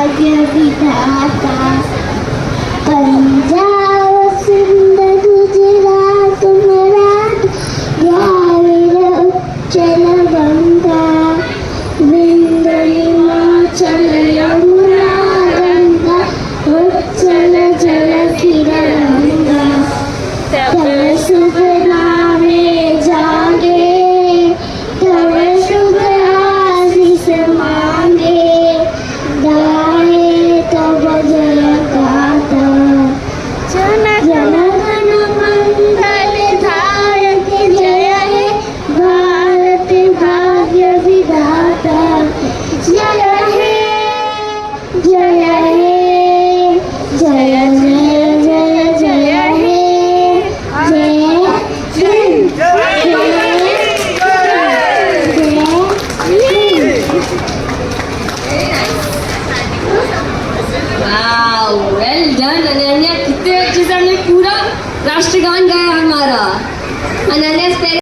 भाग्य विधाता। पंजाब सिंध गुजरात मराठा द्राविड उच्चल गंगा विंध्य हिमाचल यमुना गंगा उच्चल जल किरणगंगा। तब शुभ नामे जागे तब शुभ आशीष मांगे गाए तब जय गाथा। जन गण मंगल धायक जय हे भारत भाग्य विधाता। जय हे जय हे जय जय जय जय हे जय हिंद जय वाओ, वेल डन अनन्या, कितने अच्छे से हमने पूरा राष्ट्रगान गाया हमारा। अनन्या